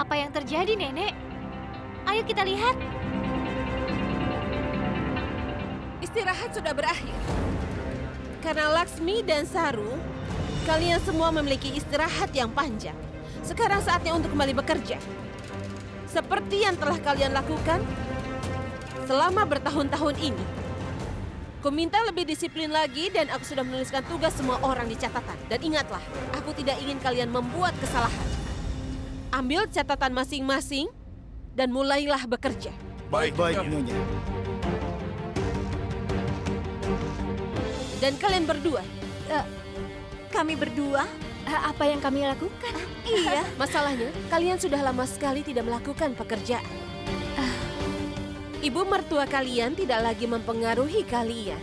Apa yang terjadi, Nenek? Ayo kita lihat. Istirahat sudah berakhir. Karena Laksmi dan Saru, kalian semua memiliki istirahat yang panjang. Sekarang saatnya untuk kembali bekerja. Seperti yang telah kalian lakukan selama bertahun-tahun ini. Ku minta lebih disiplin lagi dan aku sudah menuliskan tugas semua orang di catatan. Dan ingatlah, aku tidak ingin kalian membuat kesalahan. Ambil catatan masing-masing dan mulailah bekerja. Baik, Nyonya. Dan kalian berdua, Kami berdua? Apa yang kami lakukan? Iya. masalahnya kalian sudah lama sekali tidak melakukan pekerjaan. Ibu mertua kalian tidak lagi mempengaruhi kalian.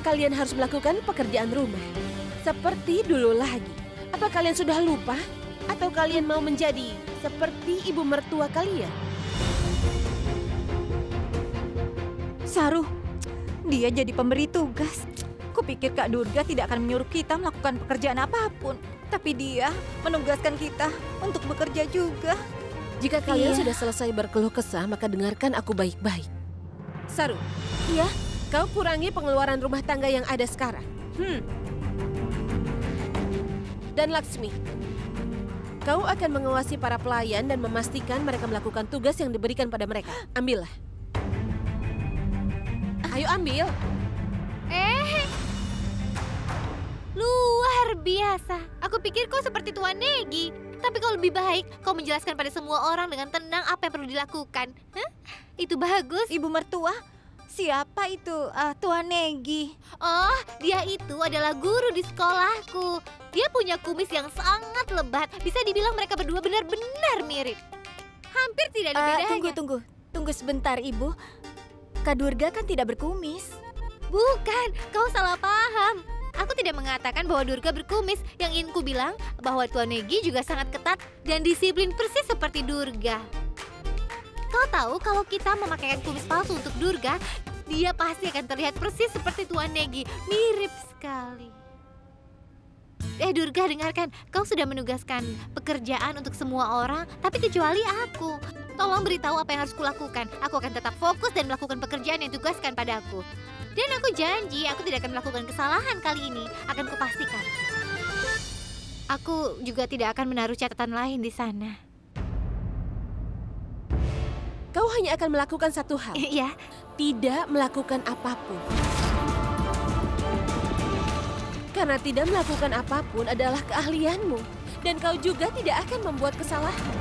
Kalian harus melakukan pekerjaan rumah seperti dulu lagi. Apa kalian sudah lupa? Atau kalian mau menjadi seperti ibu mertua kalian? Saru, dia jadi pemberi tugas. Kupikir Kak Durga tidak akan menyuruh kita melakukan pekerjaan apapun. Tapi dia menugaskan kita untuk bekerja juga. Jika kalian Iya. sudah selesai berkeluh kesah, maka dengarkan aku baik-baik. Saru, Iya. kau kurangi pengeluaran rumah tangga yang ada sekarang. Dan Laksmi, kau akan mengawasi para pelayan dan memastikan mereka melakukan tugas yang diberikan pada mereka. Ambillah. Ayo ambil. Luar biasa. Aku pikir kau seperti Tuan Negi. Tapi kau lebih baik kau menjelaskan pada semua orang dengan tenang apa yang perlu dilakukan. Hah? Itu bagus. Ibu mertua, siapa itu Tuan Negi? Oh, dia itu adalah guru di sekolahku. Dia punya kumis yang sangat lebat. Bisa dibilang mereka berdua benar-benar mirip. Hampir tidak ada bedanya. Tunggu sebentar, Ibu. Kak Durga kan tidak berkumis. Bukan, kau salah paham. Aku tidak mengatakan bahwa Durga berkumis. Yang ingin ku bilang bahwa Tuan Negi juga sangat ketat dan disiplin persis seperti Durga. Kau tahu kalau kita memakaikan kumis palsu untuk Durga, dia pasti akan terlihat persis seperti Tuan Negi. Mirip sekali. Durga, dengarkan. Kau sudah menugaskan pekerjaan untuk semua orang, tapi kecuali aku. Tolong beritahu apa yang harus kulakukan. Aku akan tetap fokus dan melakukan pekerjaan yang ditugaskan padaku. Dan aku janji, aku tidak akan melakukan kesalahan kali ini. Akan kupastikan. Aku juga tidak akan menaruh catatan lain di sana. Kau hanya akan melakukan satu hal. Iya. Tidak melakukan apapun. Karena tidak melakukan apapun adalah keahlianmu. Dan kau juga tidak akan membuat kesalahan.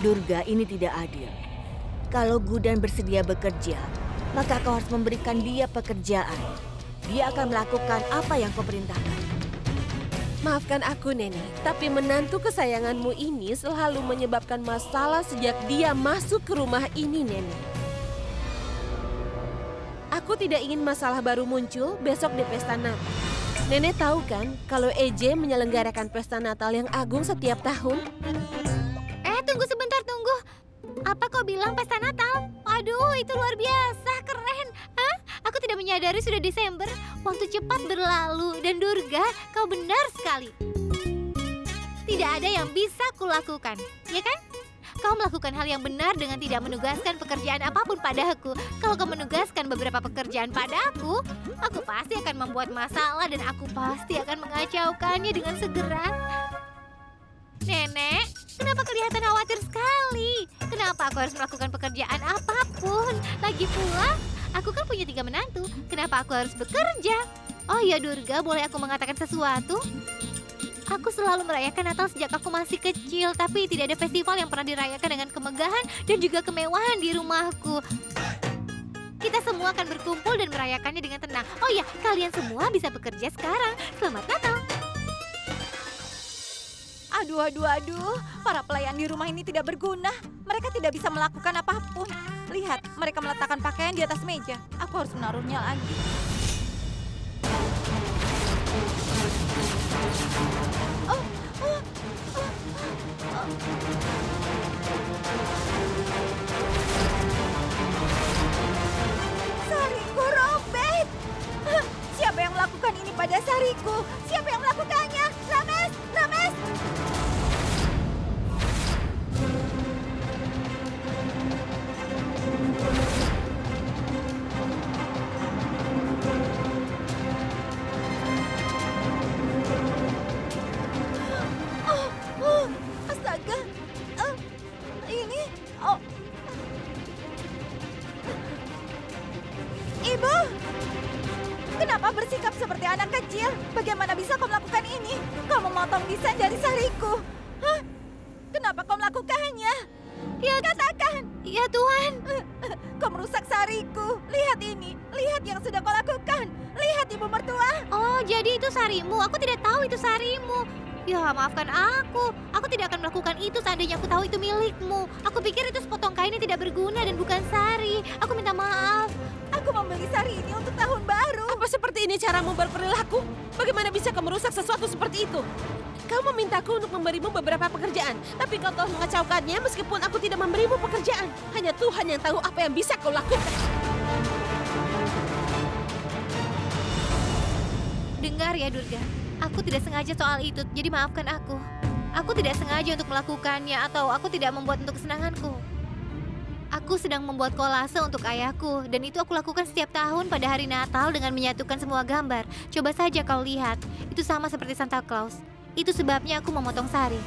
Durga, ini tidak adil. Kalau Gudan bersedia bekerja, maka kau harus memberikan dia pekerjaan. Dia akan melakukan apa yang kau perintahkan. Maafkan aku, Nenek, tapi menantu kesayanganmu ini selalu menyebabkan masalah sejak dia masuk ke rumah ini, Nenek. Aku tidak ingin masalah baru muncul besok di pesta Natal. Nenek tahu kan kalau EJ menyelenggarakan pesta Natal yang agung setiap tahun? Tunggu sebentar, tunggu. Apa kau bilang pesta Natal? Aduh, itu luar biasa, keren. Hah? Aku tidak menyadari sudah Desember. Waktu cepat berlalu. Dan Durga, kau benar sekali. Tidak ada yang bisa kulakukan, ya kan? Kau melakukan hal yang benar dengan tidak menugaskan pekerjaan apapun padaku. Kalau kau menugaskan beberapa pekerjaan padaku, aku pasti akan membuat masalah dan aku pasti akan mengacaukannya dengan segera. Nenek, kenapa kelihatan khawatir sekali? Kenapa aku harus melakukan pekerjaan apapun? Lagi pula, aku kan punya 3 menantu. Kenapa aku harus bekerja? Oh ya Durga, boleh aku mengatakan sesuatu? Aku selalu merayakan Natal sejak aku masih kecil, tapi tidak ada festival yang pernah dirayakan dengan kemegahan dan juga kemewahan di rumahku. Kita semua akan berkumpul dan merayakannya dengan tenang. Oh ya, kalian semua bisa bekerja sekarang. Selamat Natal. Aduh. Para pelayan di rumah ini tidak berguna. Mereka tidak bisa melakukan apapun. Lihat, mereka meletakkan pakaian di atas meja. Aku harus menaruhnya lagi. Sariku robek. Siapa yang melakukan ini pada Sariku? Siapa yang melakukannya? Ibu! Kenapa bersikap seperti anak kecil? Bagaimana bisa kau melakukan ini? Kau memotong desain dari sariku. Hah? Kenapa kau melakukannya? Ya, Katakan! ya Tuhan. Kau merusak sariku. Lihat ini. Lihat yang sudah kau lakukan. Lihat ibu mertua. Oh, jadi itu sarimu. Aku tidak tahu itu sarimu. Ya, maafkan aku. Aku tidak akan melakukan itu seandainya aku tahu itu milikmu. Aku pikir itu sepotong kain yang tidak berguna dan bukan sari. Aku minta maaf. Aku membeli sari ini untuk tahun baru. Apa seperti ini caramu berperilaku? Bagaimana bisa kau merusak sesuatu seperti itu? Kau memintaku untuk memberimu beberapa pekerjaan, tapi kau telah mengacaukannya meskipun aku tidak memberimu pekerjaan. Hanya Tuhan yang tahu apa yang bisa kau lakukan. Dengar ya, Durga. Aku tidak sengaja soal itu, jadi maafkan aku. Aku tidak sengaja untuk melakukannya atau aku tidak membuat untuk kesenanganku. Aku sedang membuat kolase untuk ayahku, dan itu aku lakukan setiap tahun pada hari Natal dengan menyatukan semua gambar. Coba saja kau lihat, itu sama seperti Santa Claus. Itu sebabnya aku memotong sari.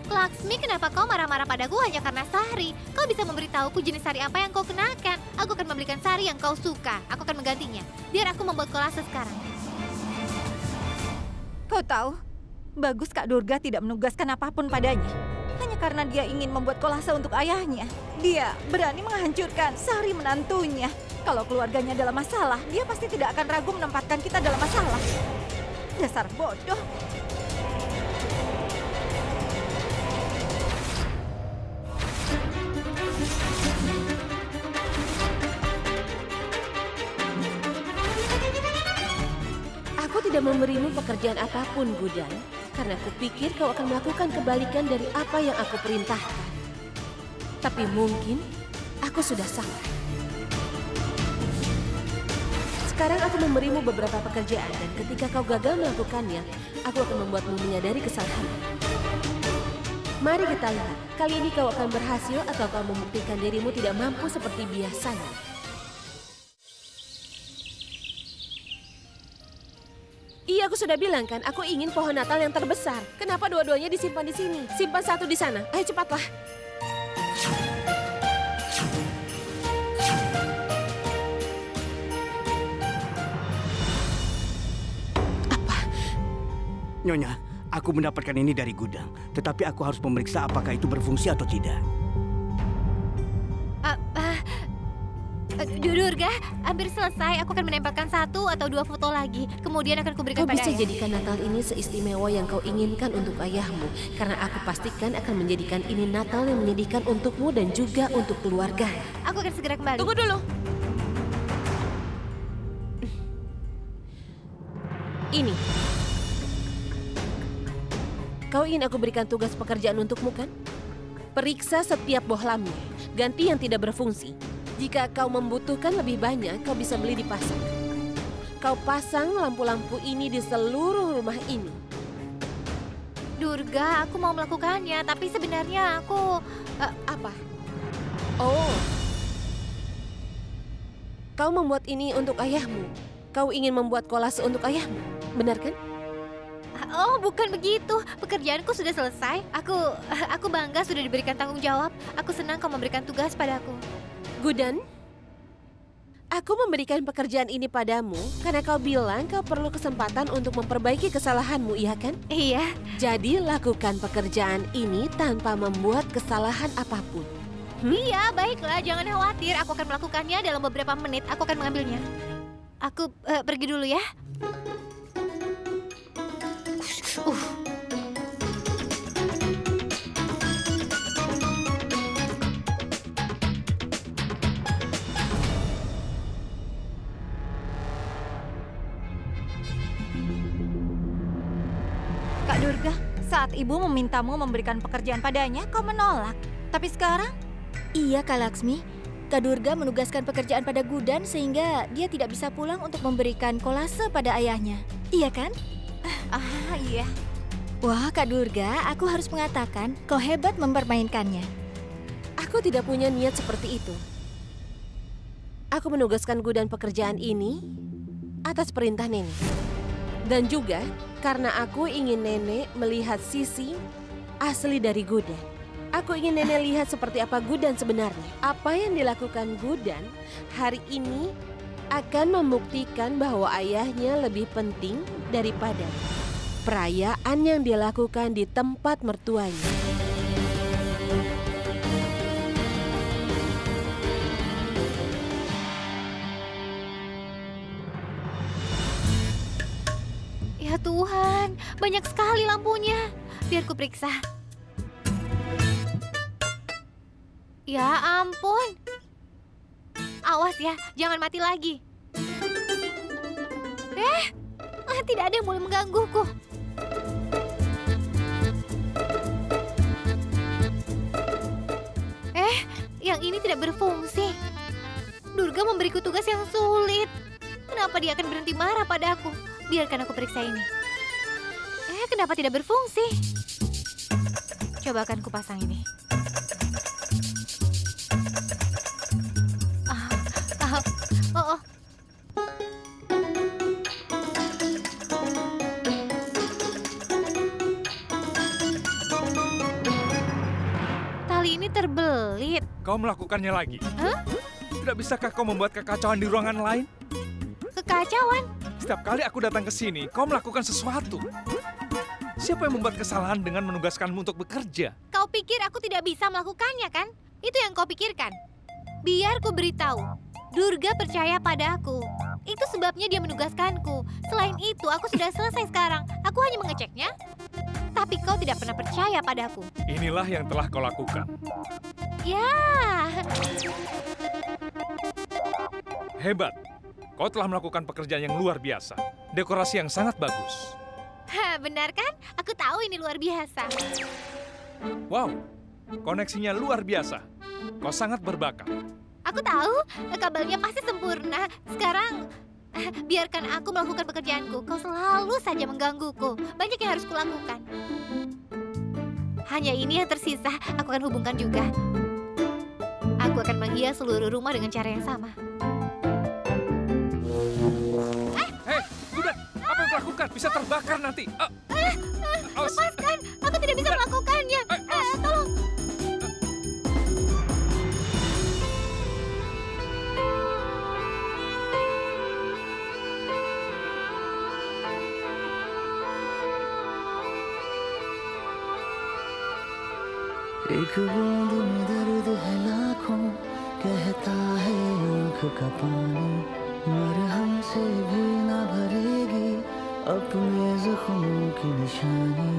Laksmi, kenapa kau marah-marah padaku hanya karena sari? Kau bisa memberitahuku jenis sari apa yang kau kenakan. Aku akan membelikan sari yang kau suka. Aku akan menggantinya. Biar aku membuat kolase sekarang. Kau tahu, bagus Kak Durga tidak menugaskan apapun padanya. Hanya karena dia ingin membuat kolase untuk ayahnya. Dia berani menghancurkan sari menantunya. Kalau keluarganya dalam masalah, dia pasti tidak akan ragu menempatkan kita dalam masalah. Dasar bodoh. Aku tidak memberimu pekerjaan apapun, Gudan, karena aku pikir kau akan melakukan kebalikan dari apa yang aku perintahkan. Tapi mungkin aku sudah salah. Sekarang aku memberimu beberapa pekerjaan dan ketika kau gagal melakukannya, aku akan membuatmu menyadari kesalahanmu. Mari kita lihat, kali ini kau akan berhasil atau kau membuktikan dirimu tidak mampu seperti biasanya. Iya, aku sudah bilang kan, aku ingin pohon Natal yang terbesar. Kenapa dua-duanya disimpan di sini? Simpan satu di sana. Ayo cepatlah. Nyonya, aku mendapatkan ini dari gudang. Tetapi aku harus memeriksa apakah itu berfungsi atau tidak. Durga, hampir selesai. Aku akan menempelkan 1 atau 2 foto lagi. Kemudian akan kuberikan Kau pada bisa ayah. jadikan Natal ini seistimewa yang kau inginkan untuk ayahmu. Karena aku pastikan akan menjadikan ini Natal yang menyedihkan untukmu dan juga untuk keluarga. Aku akan segera kembali. Tunggu dulu. Ini. Kau ingin aku berikan tugas pekerjaan untukmu kan? Periksa setiap bohlamnya. Ganti yang tidak berfungsi. Jika kau membutuhkan lebih banyak, kau bisa beli di pasar. Kau pasang lampu-lampu ini di seluruh rumah ini. Durga, aku mau melakukannya, tapi sebenarnya aku... Apa? Oh. Kau membuat ini untuk ayahmu. Kau ingin membuat kolase untuk ayahmu. Benar kan? Oh, bukan begitu. Pekerjaanku sudah selesai. Aku bangga sudah diberikan tanggung jawab. Aku senang kau memberikan tugas padaku. Gudan, aku memberikan pekerjaan ini padamu karena kau bilang kau perlu kesempatan untuk memperbaiki kesalahanmu, iya kan? Iya. Jadi lakukan pekerjaan ini tanpa membuat kesalahan apapun. Iya, baiklah. Jangan khawatir. Aku akan melakukannya dalam beberapa menit. Aku akan mengambilnya. Aku pergi dulu ya. Kak Durga, saat ibu memintamu memberikan pekerjaan padanya, kau menolak. Tapi sekarang, Iya, Kak Laksmi. Kak Durga menugaskan pekerjaan pada Gudan sehingga dia tidak bisa pulang untuk memberikan kolase pada ayahnya. Iya kan? iya. Wah, Kak Durga, aku harus mengatakan kau hebat mempermainkannya. Aku tidak punya niat seperti itu. Aku menugaskan Gudan pekerjaan ini atas perintah nenek. Dan juga karena aku ingin nenek melihat sisi asli dari Gudan. Aku ingin nenek lihat seperti apa Gudan sebenarnya. Apa yang dilakukan Gudan hari ini akan membuktikan bahwa ayahnya lebih penting daripada perayaan yang dia lakukan di tempat mertuanya. Ya Tuhan, banyak sekali lampunya. Biar ku periksa. Ya ampun. Awas ya, jangan mati lagi. Tidak ada yang boleh menggangguku. Yang ini tidak berfungsi. Durga memberiku tugas yang sulit. Kenapa dia akan berhenti marah pada aku? Biarkan aku periksa ini. Kenapa tidak berfungsi? Coba akan kupasang ini. Oh. Tali ini terbelit. Kau melakukannya lagi? Hah? Tidak bisakah kau membuat kekacauan di ruangan lain? Kekacauan? Setiap kali aku datang ke sini, kau melakukan sesuatu. Siapa yang membuat kesalahan dengan menugaskanmu untuk bekerja? Kau pikir aku tidak bisa melakukannya, kan? Itu yang kau pikirkan. Biar ku beritahu. Durga percaya pada aku. Itu sebabnya dia menugaskanku. Selain itu, aku sudah selesai sekarang. Aku hanya mengeceknya. Tapi kau tidak pernah percaya padaku. Inilah yang telah kau lakukan. Ya. Hebat. Kau telah melakukan pekerjaan yang luar biasa. Dekorasi yang sangat bagus. Benar kan? Aku tahu ini luar biasa. Wow, koneksinya luar biasa. Kau sangat berbakat. Aku tahu, kabelnya pasti sempurna. Sekarang, biarkan aku melakukan pekerjaanku. Kau selalu saja menggangguku. Banyak yang harus kulakukan. Hanya ini yang tersisa, aku akan hubungkan juga. Aku akan menghias seluruh rumah dengan cara yang sama. Hei, Gudan, apa yang kau lakukan? Bisa terbakar nanti. Lepaskan, aku tidak bisa melakukannya. Tolong. एक बूंद में दर्द है लाखों, कहता है आँख का पानी, मरहम से भी न भरेगी अपने जख्मों की निशानी।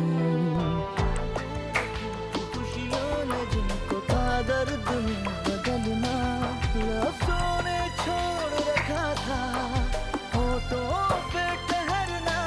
खुशियों ने जिनको था दर्द में बदलना, लफ्ज़ों ने छोड़ रखा था होठों पे ठहरना।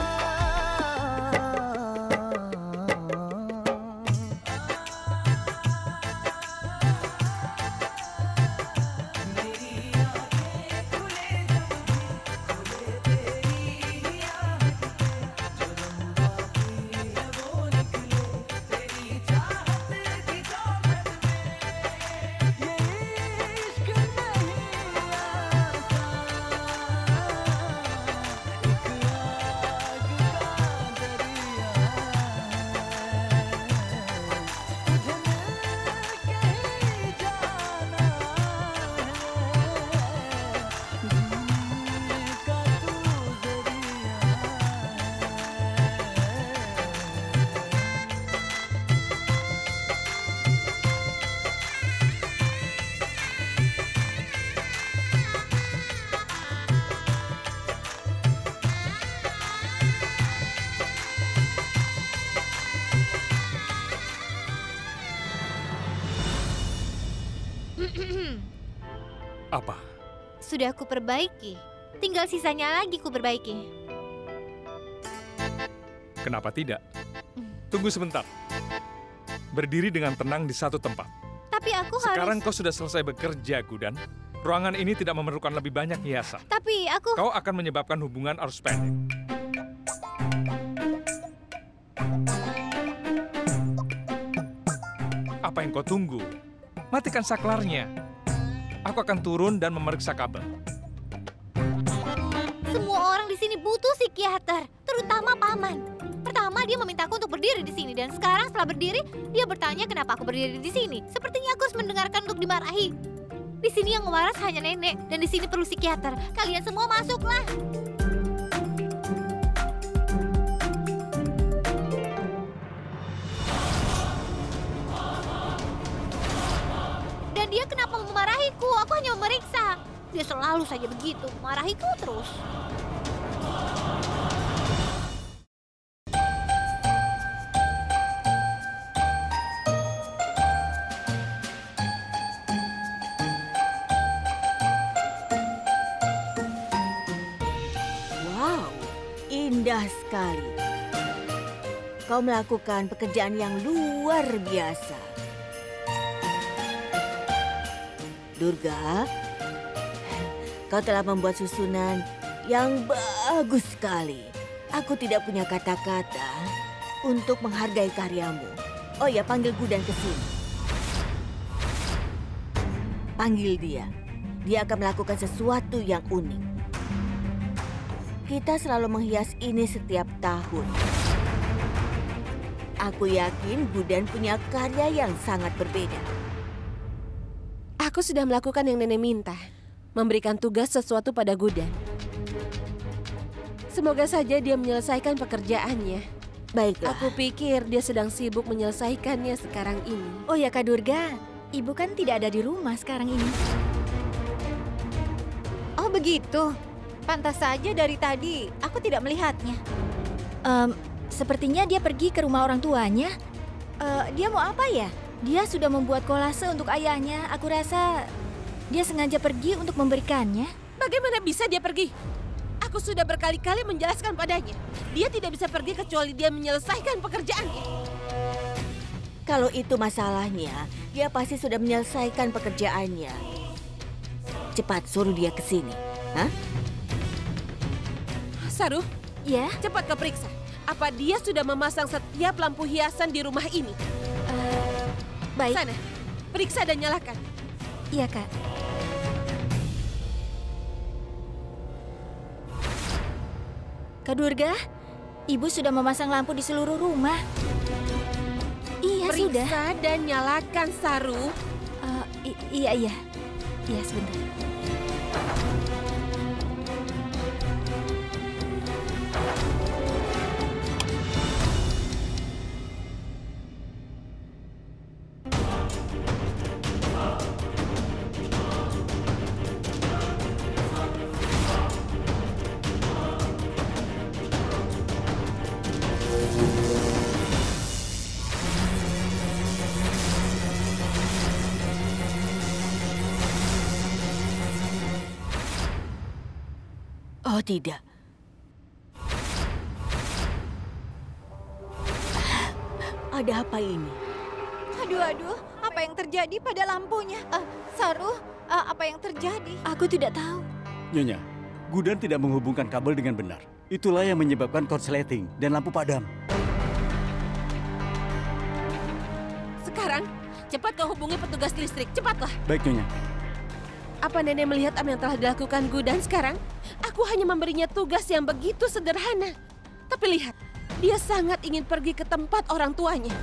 Apa? Sudah aku perbaiki. Tinggal sisanya lagi ku perbaiki. Kenapa tidak? Tunggu sebentar. Berdiri dengan tenang di satu tempat. Tapi aku Sekarang harus... kau sudah selesai bekerja, Gudan. Ruangan ini tidak memerlukan lebih banyak hiasan. Tapi aku... Kau akan menyebabkan hubungan arus pendek. Apa yang kau tunggu? Matikan saklarnya. Aku akan turun dan memeriksa kabel. Semua orang di sini butuh psikiater, terutama paman. Pertama, pertama dia memintaku untuk berdiri di sini dan sekarang setelah berdiri dia bertanya kenapa aku berdiri di sini. Sepertinya aku harus mendengarkan untuk dimarahi. Di sini yang waras hanya nenek dan di sini perlu psikiater. Kalian semua masuklah. Dan dia kenapa memarahiku? Aku hanya memeriksa. Dia selalu saja begitu, memarahiku terus. Wow, indah sekali. Kau melakukan pekerjaan yang luar biasa. Durga, kau telah membuat susunan yang bagus sekali. Aku tidak punya kata-kata untuk menghargai karyamu. Oh ya, panggil Gudan ke sini. Panggil dia. Dia akan melakukan sesuatu yang unik. Kita selalu menghias ini setiap tahun. Aku yakin Gudan punya karya yang sangat berbeda. Aku sudah melakukan yang nenek minta. Memberikan tugas sesuatu pada Gudan. Semoga saja dia menyelesaikan pekerjaannya. Baiklah. Aku pikir dia sedang sibuk menyelesaikannya sekarang ini. Oh ya Kak Durga, Ibu kan tidak ada di rumah sekarang ini. Oh begitu. Pantas saja dari tadi aku tidak melihatnya. Sepertinya dia pergi ke rumah orang tuanya. Dia mau apa ya? Dia sudah membuat kolase untuk ayahnya. Aku rasa dia sengaja pergi untuk memberikannya. Bagaimana bisa dia pergi? Aku sudah berkali-kali menjelaskan padanya. Dia tidak bisa pergi kecuali dia menyelesaikan pekerjaannya. Kalau itu masalahnya, dia pasti sudah menyelesaikan pekerjaannya. Cepat suruh dia ke sini. Hah? Saru, Ya? cepat kau periksa. Apa dia sudah memasang setiap lampu hiasan di rumah ini? Baik. Sana, periksa dan nyalakan. Iya Kak. Kak Durga, Ibu sudah memasang lampu di seluruh rumah. Iya sudah. Periksa dan nyalakan, Saru. Iya. Iya sebentar. Oh tidak. Ada apa ini? Aduh, apa yang terjadi pada lampunya? Saru, apa yang terjadi? Aku tidak tahu. Nyonya, Gudan tidak menghubungkan kabel dengan benar. Itulah yang menyebabkan korsleting dan lampu padam. Sekarang, cepat kau hubungi petugas listrik. Cepatlah. Baik, Nyonya. Apa nenek melihat apa yang telah dilakukan Gudan sekarang? Aku hanya memberinya tugas yang begitu sederhana. Tapi lihat, dia sangat ingin pergi ke tempat orang tuanya.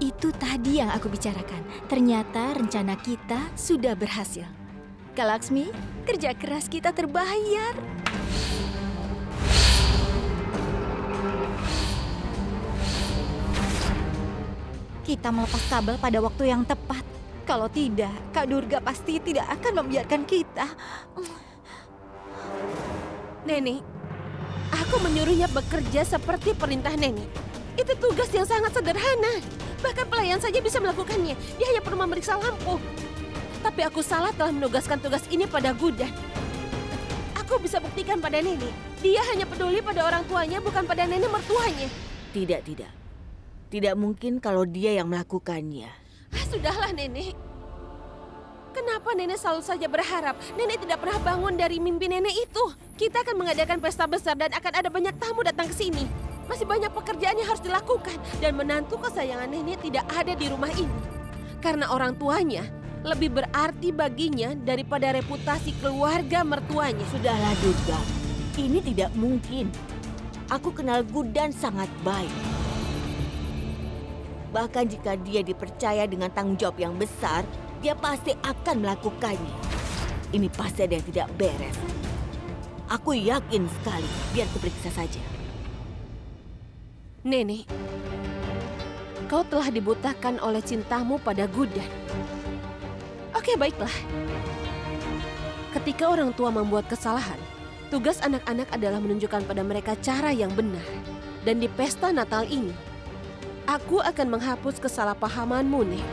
Itu tadi yang aku bicarakan. Ternyata rencana kita sudah berhasil. Kak Laksmi, kerja keras kita terbayar. Kita melepas kabel pada waktu yang tepat. Kalau tidak, Kak Durga pasti tidak akan membiarkan kita. Nenek, aku menyuruhnya bekerja seperti perintah nenek. Itu tugas yang sangat sederhana. Bahkan pelayan saja bisa melakukannya. Dia hanya perlu memeriksa lampu. Tapi aku salah telah menugaskan tugas ini pada Gudan. Aku bisa buktikan pada nenek. Dia hanya peduli pada orang tuanya, bukan pada nenek mertuanya. Tidak. Tidak mungkin kalau dia yang melakukannya. Sudahlah nenek. Kenapa nenek selalu saja berharap? Nenek tidak pernah bangun dari mimpi nenek itu. Kita akan mengadakan pesta besar dan akan ada banyak tamu datang ke sini. Masih banyak pekerjaan yang harus dilakukan. Dan menantu kesayangan nenek tidak ada di rumah ini. Karena orang tuanya lebih berarti baginya daripada reputasi keluarga mertuanya. Sudahlah Durga, ini tidak mungkin. Aku kenal Gudan sangat baik. Bahkan jika dia dipercaya dengan tanggung jawab yang besar, dia pasti akan melakukannya. Ini pasti ada yang tidak beres. Aku yakin sekali, biar kuperiksa saja. Nenek, kau telah dibutakan oleh cintamu pada Gudan. Oke, baiklah. Ketika orang tua membuat kesalahan, tugas anak-anak adalah menunjukkan pada mereka cara yang benar. Dan di pesta Natal ini, aku akan menghapus kesalahpahamanmu, Nek.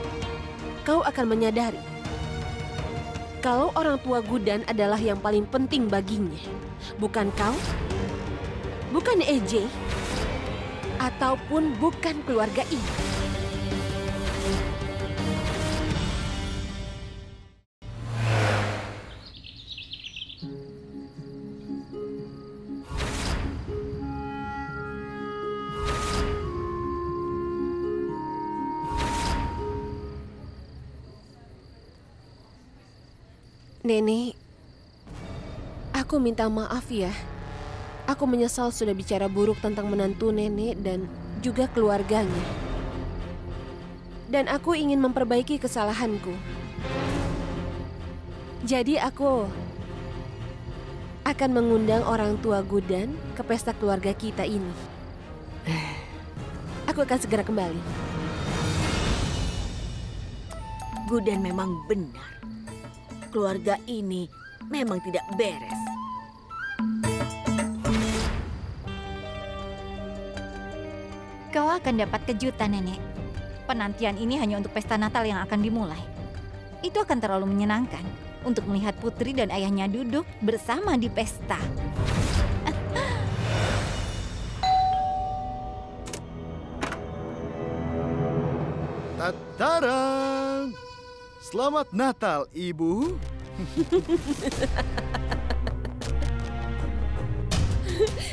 Kau akan menyadari kalau orang tua Gudan adalah yang paling penting baginya. Bukan kau, bukan EJ, ataupun bukan keluarga ini. Nenek, aku minta maaf ya. Aku menyesal sudah bicara buruk tentang menantu nenek dan juga keluarganya. Dan aku ingin memperbaiki kesalahanku. Jadi aku akan mengundang orang tua Gudan ke pesta keluarga kita ini. Aku akan segera kembali. Gudan memang benar. Keluarga ini memang tidak beres. Kau akan dapat kejutan, Nenek. Penantian ini hanya untuk pesta Natal yang akan dimulai. Itu akan terlalu menyenangkan untuk melihat putri dan ayahnya duduk bersama di pesta. Tadarang! Selamat Natal, Ibu.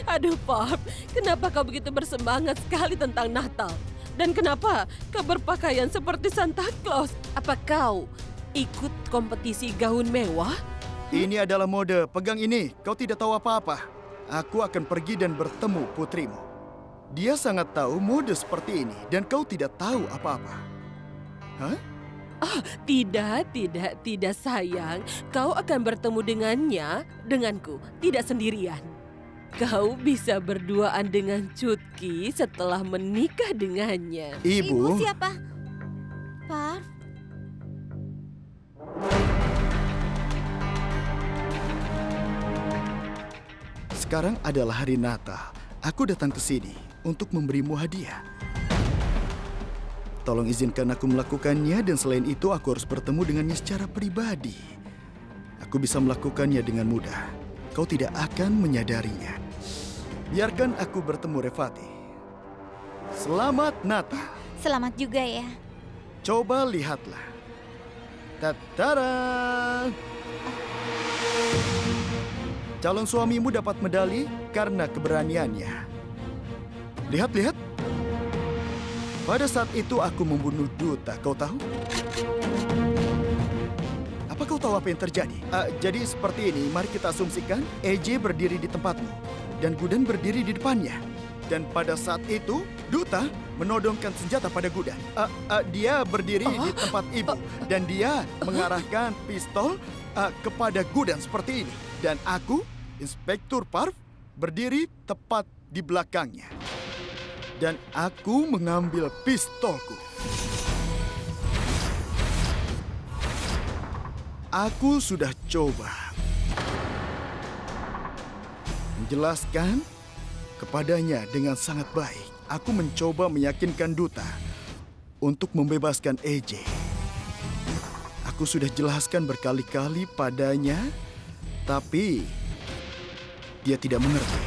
Aduh, Pop, kenapa kau begitu bersemangat sekali tentang Natal? Dan kenapa kau berpakaian seperti Santa Claus? Apa kau ikut kompetisi gaun mewah? Ini adalah mode. Pegang ini. Kau tidak tahu apa-apa. Aku akan pergi dan bertemu putrimu. Dia sangat tahu mode seperti ini dan kau tidak tahu apa-apa. Hah? Oh, tidak sayang. Kau akan bertemu denganku, tidak sendirian. Kau bisa berduaan dengan Cutki setelah menikah dengannya. Ibu siapa? Parv? Sekarang adalah hari Natal. Aku datang ke sini untuk memberimu hadiah. Tolong izinkan aku melakukannya dan selain itu aku harus bertemu dengannya secara pribadi. Aku bisa melakukannya dengan mudah. Kau tidak akan menyadarinya. Biarkan aku bertemu Revati. Selamat Natal. Selamat juga ya. Coba lihatlah. Tadara! Calon suamimu dapat medali karena keberaniannya. Lihat. Pada saat itu aku membunuh duta, kau tahu? Apa kau tahu apa yang terjadi? Jadi seperti ini, mari kita asumsikan EJ berdiri di tempatmu dan Gudan berdiri di depannya. Dan pada saat itu, duta menodongkan senjata pada Gudan. Dia berdiri di tempat ibu dan dia mengarahkan pistol kepada Gudan seperti ini. Dan aku, Inspektur Parv, berdiri tepat di belakangnya. Dan aku mengambil pistolku. Aku sudah coba menjelaskan kepadanya dengan sangat baik. Aku mencoba meyakinkan duta untuk membebaskan EJ. Aku sudah jelaskan berkali-kali padanya, tapi dia tidak mengerti.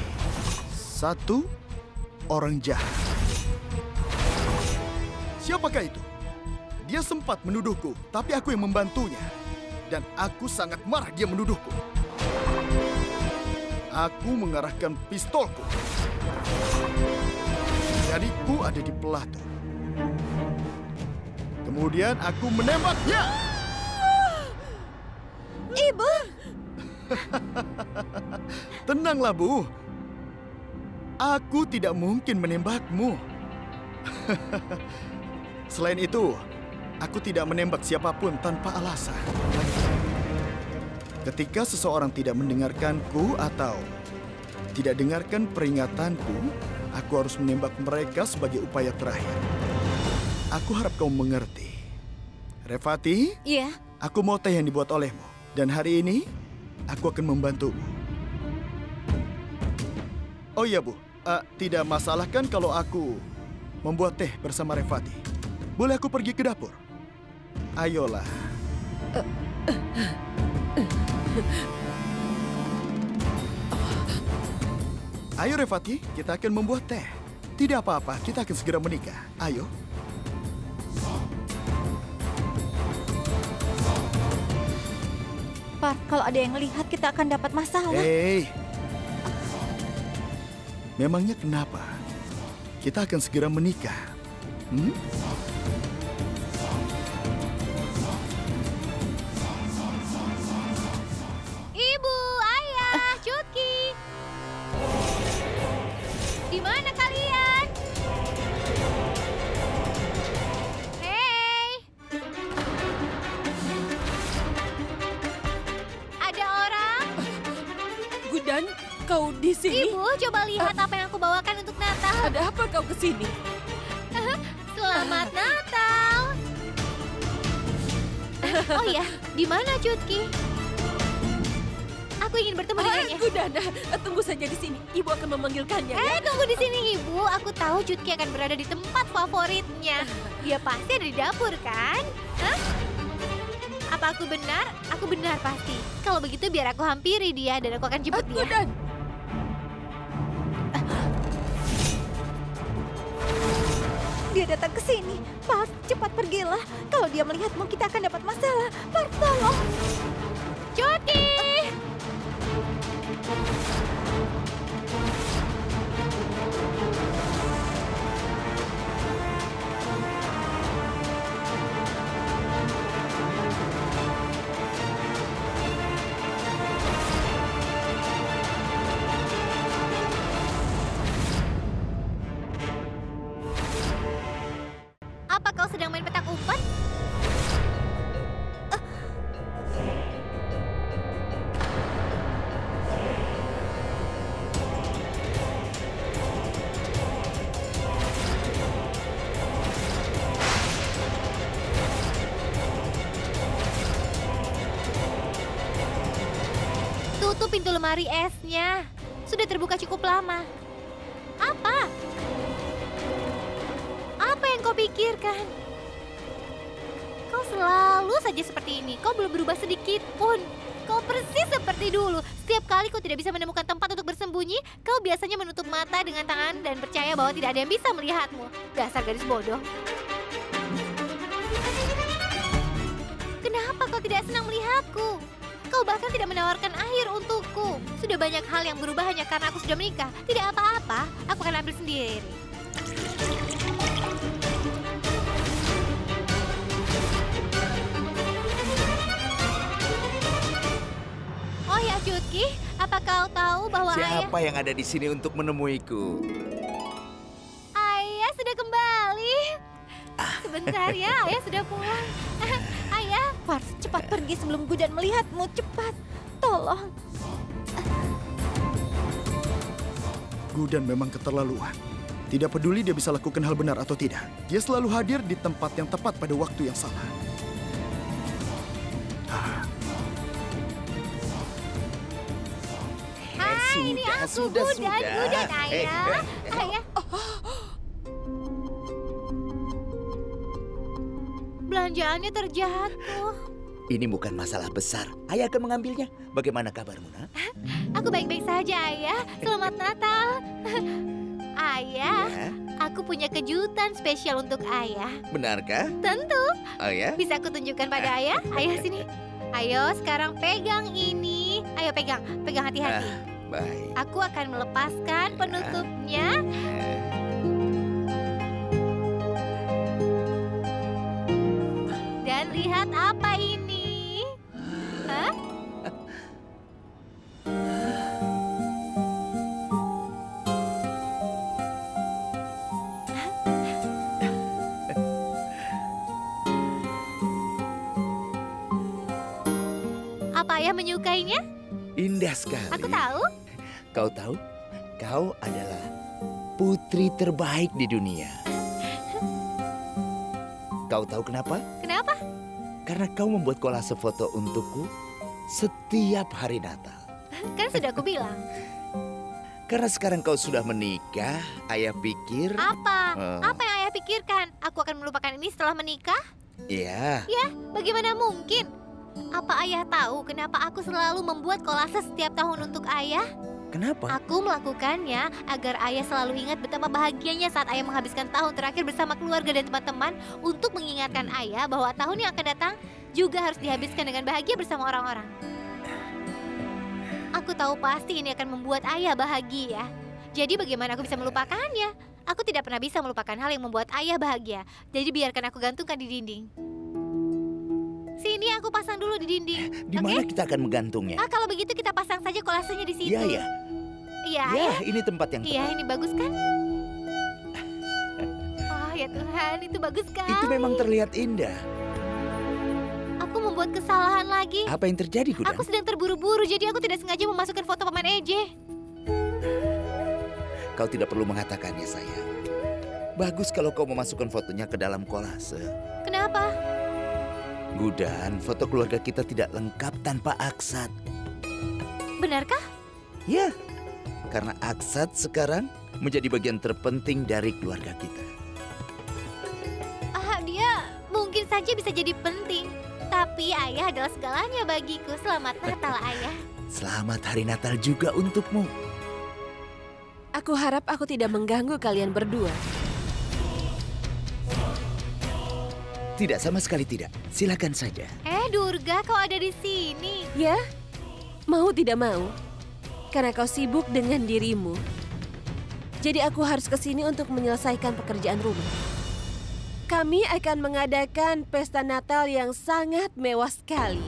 Satu orang jahat. Siapakah itu? Dia sempat menuduhku, tapi aku yang membantunya. Dan aku sangat marah dia menuduhku. Aku mengarahkan pistolku. Jariku ada di pelatu. Kemudian aku menembaknya. Ibu! Tenanglah, Bu. Aku tidak mungkin menembakmu. Selain itu, aku tidak menembak siapapun tanpa alasan. Ketika seseorang tidak mendengarkanku atau tidak dengarkan peringatanku, aku harus menembak mereka sebagai upaya terakhir. Aku harap kau mengerti. Revati, Iya. aku mau teh yang dibuat olehmu. Dan hari ini, aku akan membantumu. Oh iya, Bu. Tidak masalah kan kalau aku membuat teh bersama Revati? Boleh aku pergi ke dapur? Ayolah. Ayo Revati, kita akan membuat teh. Tidak apa-apa, kita akan segera menikah. Ayo. Par, kalau ada yang melihat kita akan dapat masalah. Hei. Memangnya kenapa? Kita akan segera menikah. Ibu, ayah, Cutki. Di mana kalian? Hei. Ada orang? Gudan, kau di sini? Ibu, coba lihat apa yang aku bawakan untuk Natal. Ada apa kau ke sini? Selamat Natal. Oh ya, di mana Cutki? Aku ingin bertemu dengannya. Gudan, tunggu saja di sini. Ibu akan memanggilkannya. Ya? Tunggu di sini Ibu. Aku tahu Cutki akan berada di tempat favoritnya. Dia pasti ada di dapur kan? Hah? Apa aku benar? Aku benar pasti. Kalau begitu biar aku hampiri dia dan aku akan jemput dia. Gudan, Dia datang ke sini. Par, cepat pergilah. Kalau dia melihatmu, kita akan dapat masalah. Par, tolong. Cutki! Apa kau sedang main petak umpet? Tutup pintu lemari esnya. Sudah terbuka cukup lama. Apa? Apa yang kau pikirkan? Kau selalu saja seperti ini. Kau belum berubah sedikit pun. Kau persis seperti dulu. Setiap kali kau tidak bisa menemukan tempat untuk bersembunyi, kau biasanya menutup mata dengan tangan dan percaya bahwa tidak ada yang bisa melihatmu. Dasar gadis bodoh. Kenapa kau tidak senang melihatku? Kau bahkan tidak menawarkan air untukku. Sudah banyak hal yang berubah hanya karena aku sudah menikah. Tidak apa-apa, aku akan ambil sendiri. Oh ya Cutki, apa kau tahu bahwa Siapa yang ada di sini untuk menemuiku? ayah sudah kembali? Sebentar ya, ayah sudah pulang. Ayah, Par, cepat pergi sebelum Gudan melihatmu. Cepat. Tolong. Gudan memang keterlaluan. Tidak peduli dia bisa lakukan hal benar atau tidak. Dia selalu hadir di tempat yang tepat pada waktu yang salah. hai, ini aku Gudan, ayah. Ayah. Belanjaannya terjatuh. Ini bukan masalah besar. Ayah akan mengambilnya. Bagaimana kabarmu, nak? Aku baik-baik saja, ayah. Selamat Natal. Ayah, Ya, aku punya kejutan spesial untuk ayah. benarkah? Tentu. Oh ya? Bisa aku tunjukkan pada ayah? Ayah sini. Ayo sekarang pegang ini. Ayo pegang, pegang hati-hati. Baik. Aku akan melepaskan penutupnya. Dan lihat apa ini. Hah? Apa ayah menyukainya? Indah sekali. Aku tahu. Kau tahu? Kau adalah putri terbaik di dunia. Kau tahu kenapa? Kenapa? Karena kau membuat kolase foto untukku setiap hari Natal. Kan sudah aku bilang. Karena sekarang kau sudah menikah, ayah pikir... Apa? Apa yang ayah pikirkan? Aku akan melupakan ini setelah menikah? Iya. Ya, bagaimana mungkin? Apa ayah tahu kenapa aku selalu membuat kolase setiap tahun untuk ayah? Kenapa? Aku melakukannya agar ayah selalu ingat betapa bahagianya saat ayah menghabiskan tahun terakhir bersama keluarga dan teman-teman untuk mengingatkan ayah bahwa tahun yang akan datang juga harus dihabiskan dengan bahagia bersama orang-orang. Aku tahu pasti ini akan membuat ayah bahagia. Jadi bagaimana aku bisa melupakannya? Aku tidak pernah bisa melupakan hal yang membuat ayah bahagia. Jadi biarkan aku gantungkan di dinding. Sini aku pasang dulu di dinding. Di mana kita akan menggantungnya? Kalau begitu kita pasang saja kolasenya di situ. Iya, iya. Iya, Ya, ini tempat yang iya, tepat. ini bagus kan? Oh ya Tuhan, itu bagus sekali. Itu memang terlihat indah. Aku membuat kesalahan lagi. Apa yang terjadi, Gudang? Aku sedang terburu-buru, jadi aku tidak sengaja memasukkan foto Paman EJ. Kau tidak perlu mengatakannya, sayang. Bagus kalau kau memasukkan fotonya ke dalam kolase. Kenapa? Gudan, foto keluarga kita tidak lengkap tanpa Aksat. Benarkah? Ya, karena Aksat sekarang menjadi bagian terpenting dari keluarga kita. Dia mungkin saja bisa jadi penting. Tapi ayah adalah segalanya bagiku. Selamat Natal, ayah. Selamat Hari Natal juga untukmu. Aku harap aku tidak mengganggu kalian berdua. Tidak, sama sekali tidak. Silakan saja. Durga, kau ada di sini. Ya, mau tidak mau. Karena kau sibuk dengan dirimu. Jadi aku harus ke sini untuk menyelesaikan pekerjaan rumah. Kami akan mengadakan pesta Natal yang sangat mewah sekali.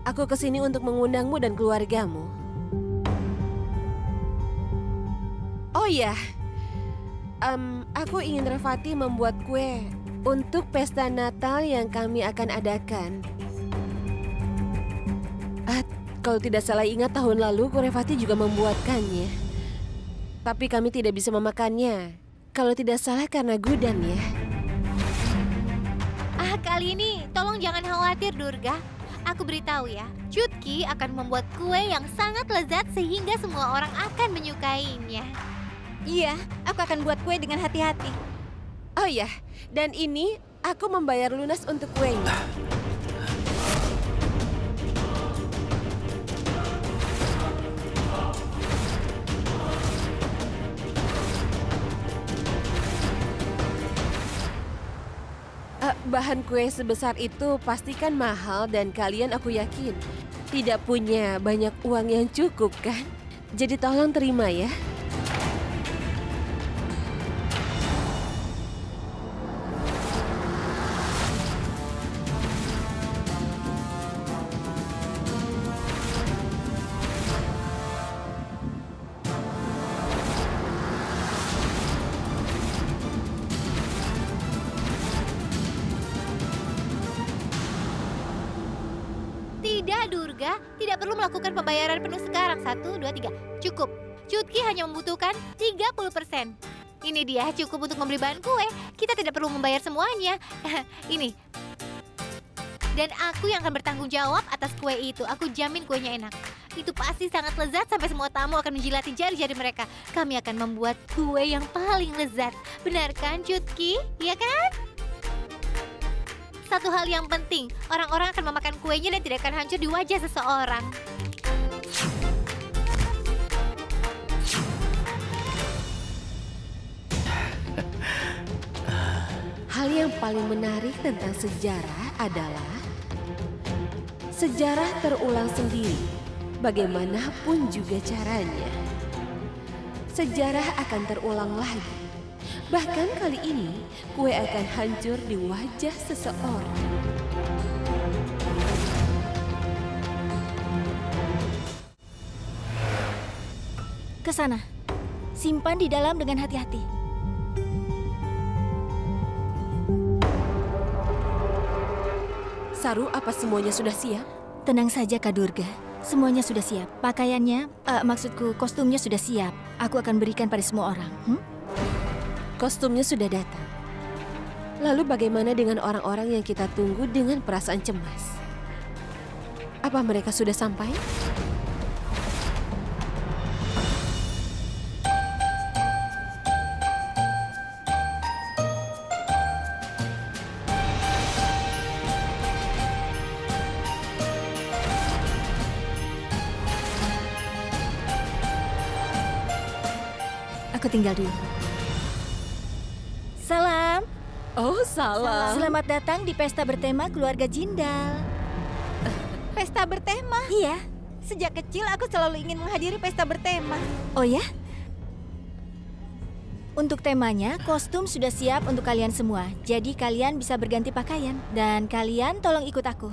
Aku ke sini untuk mengundangmu dan keluargamu. Oh ya, aku ingin Revati membuat kue untuk pesta Natal yang kami akan adakan. Kalau tidak salah ingat tahun lalu, Revati juga membuatkannya. Tapi kami tidak bisa memakannya. Kalau tidak salah karena Gudan ya. Kali ini tolong jangan khawatir, Durga. Aku beritahu ya, Chutki akan membuat kue yang sangat lezat sehingga semua orang akan menyukainya. Iya, aku akan buat kue dengan hati-hati. Oh ya, dan ini aku membayar lunas untuk kuenya. Bahan kue sebesar itu pastikan mahal dan kalian aku yakin tidak punya banyak uang yang cukup kan? Jadi tolong terima ya. Tidak, Durga. Tidak perlu melakukan pembayaran penuh sekarang. 1, 2, 3. Cukup. Chutki hanya membutuhkan 30%. Ini dia cukup untuk membeli bahan kue. Kita tidak perlu membayar semuanya. Ini. Dan aku yang akan bertanggung jawab atas kue itu. Aku jamin kuenya enak. Itu pasti sangat lezat sampai semua tamu akan menjilati jari-jari mereka. Kami akan membuat kue yang paling lezat. Benar kan, Chutki? Iya kan? Satu hal yang penting, orang-orang akan memakan kuenya dan tidak akan hancur di wajah seseorang. Hal yang paling menarik tentang sejarah adalah sejarah terulang sendiri, bagaimanapun juga caranya. Sejarah akan terulang lagi. Bahkan kali ini, kue akan hancur di wajah seseorang. Ke sana. Simpan di dalam dengan hati-hati. Saru, apa semuanya sudah siap? Tenang saja Kak Durga, semuanya sudah siap. Pakaiannya, maksudku kostumnya sudah siap. Aku akan berikan pada semua orang. Kostumnya sudah datang. Lalu bagaimana dengan orang-orang yang kita tunggu dengan perasaan cemas? Apa mereka sudah sampai? Aku tinggal dulu. Salam. Oh, salam. Selamat datang di pesta bertema keluarga Jindal. Pesta bertema? Iya. Sejak kecil aku selalu ingin menghadiri pesta bertema. Oh ya? Untuk temanya, kostum sudah siap untuk kalian semua. Jadi kalian bisa berganti pakaian. Dan kalian tolong ikut aku.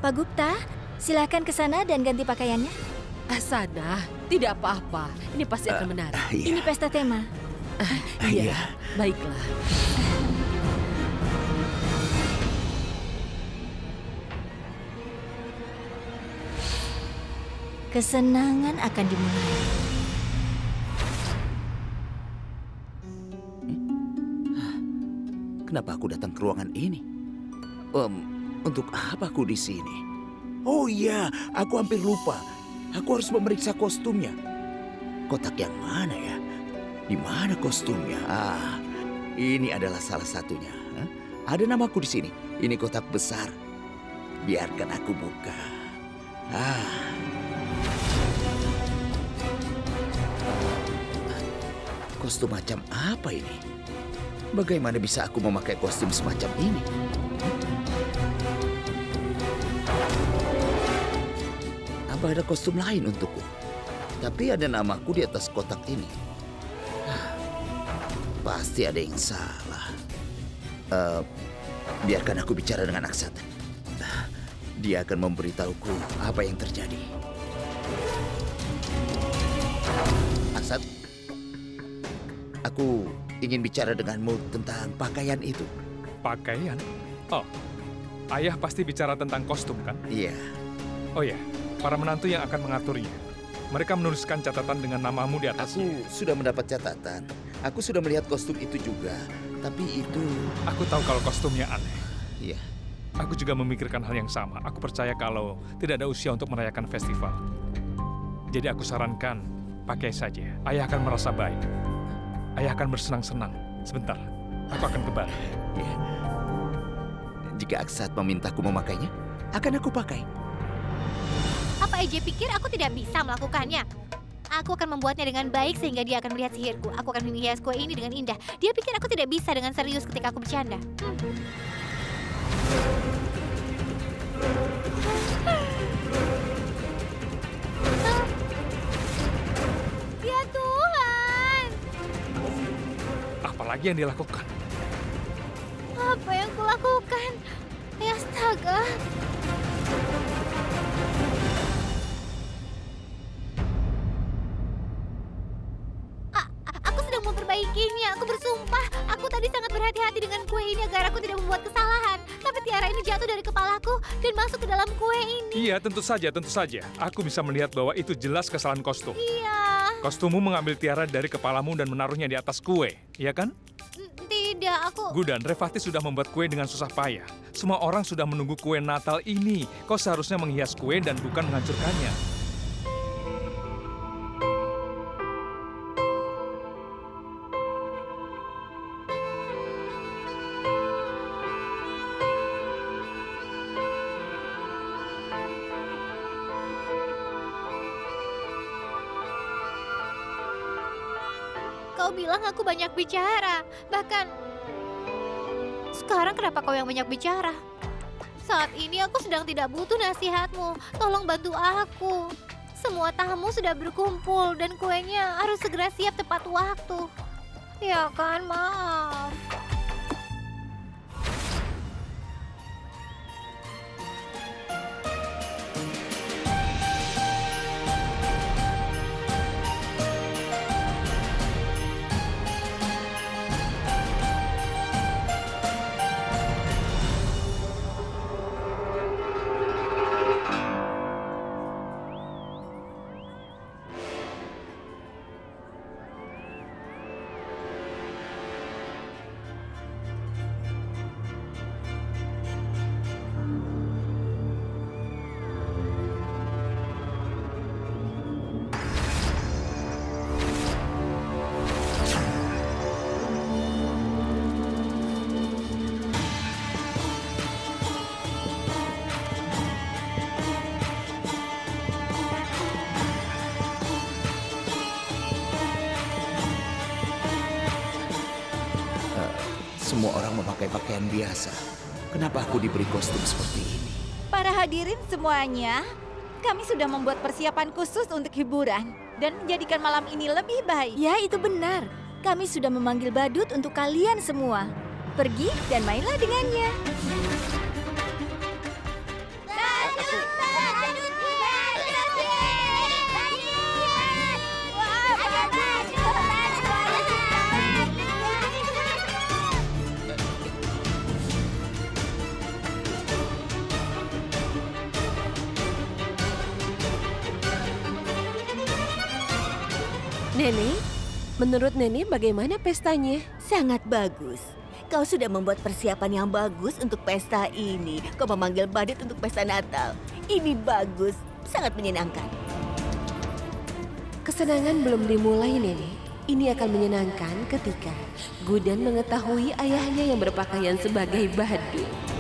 Pak Gupta, silakan ke sana dan ganti pakaiannya. Sana, tidak apa-apa. Ini pasti akan menarik. Iya. Ini pesta tema. Iya, baiklah. Kesenangan akan dimulai. Kenapa aku datang ke ruangan ini? Untuk apa aku di sini? Oh iya, aku hampir lupa. Aku harus memeriksa kostumnya. Kotak yang mana ya? Di mana kostumnya? Ini adalah salah satunya. Ada namaku di sini. Ini kotak besar. Biarkan aku buka. Kostum macam apa ini? Bagaimana bisa aku memakai kostum semacam ini? Apa ada kostum lain untukku? Tapi ada namaku di atas kotak ini. Pasti ada yang salah. Biarkan aku bicara dengan Aksat. Dia akan memberitahuku apa yang terjadi. Aksat, aku ingin bicara denganmu tentang pakaian itu. Pakaian? Oh, ayah pasti bicara tentang kostum kan? Iya. Oh ya, para menantu yang akan mengaturnya. Mereka menuliskan catatan dengan namamu di atasnya. Aku sudah mendapat catatan. Aku sudah melihat kostum itu juga. Tapi itu... Aku tahu kalau kostumnya aneh. Iya. Aku juga memikirkan hal yang sama. Aku percaya kalau tidak ada usia untuk merayakan festival. Jadi aku sarankan, pakai saja. Ayah akan merasa baik. Ayah akan bersenang-senang. Sebentar, aku akan ke bar. Ya. Jika Aksat memintaku memakainya, akan aku pakai. Apa EJ pikir aku tidak bisa melakukannya? Aku akan membuatnya dengan baik sehingga dia akan melihat sihirku. Aku akan menghias kue ini dengan indah. Dia pikir aku tidak bisa dengan serius ketika aku bercanda. Ya Tuhan! Apalagi yang dilakukan? Apa yang kulakukan? Ya astaga! Aku sedang memperbaikinya. Aku bersumpah. Aku tadi sangat berhati-hati dengan kue ini agar aku tidak membuat kesalahan. Tapi tiara ini jatuh dari kepalaku dan masuk ke dalam kue ini. Iya, tentu saja, tentu saja. Aku bisa melihat bahwa itu jelas kesalahan kostum. Iya. Kostummu mengambil tiara dari kepalamu dan menaruhnya di atas kue, iya kan? Tidak, aku... Gudan, Revati sudah membuat kue dengan susah payah. Semua orang sudah menunggu kue Natal ini. Kau seharusnya menghias kue dan bukan menghancurkannya. Kau bilang aku banyak bicara. Bahkan sekarang kenapa kau yang banyak bicara? Saat ini aku sedang tidak butuh nasihatmu. Tolong bantu aku. Semua tamu sudah berkumpul dan kuenya harus segera siap tepat waktu. Ya kan, maaf. semua orang memakai pakaian biasa. Kenapa aku diberi kostum seperti ini? Para hadirin semuanya, kami sudah membuat persiapan khusus untuk hiburan dan menjadikan malam ini lebih baik. Ya, itu benar. Kami sudah memanggil badut untuk kalian semua. Pergi dan mainlah dengannya. Nenek, menurut Nenek bagaimana pestanya? Sangat bagus. Kau sudah membuat persiapan yang bagus untuk pesta ini. Kau memanggil badut untuk pesta Natal. Ini bagus, sangat menyenangkan. Kesenangan belum dimulai, Nenek. Ini akan menyenangkan ketika Gudan mengetahui ayahnya yang berpakaian sebagai badut.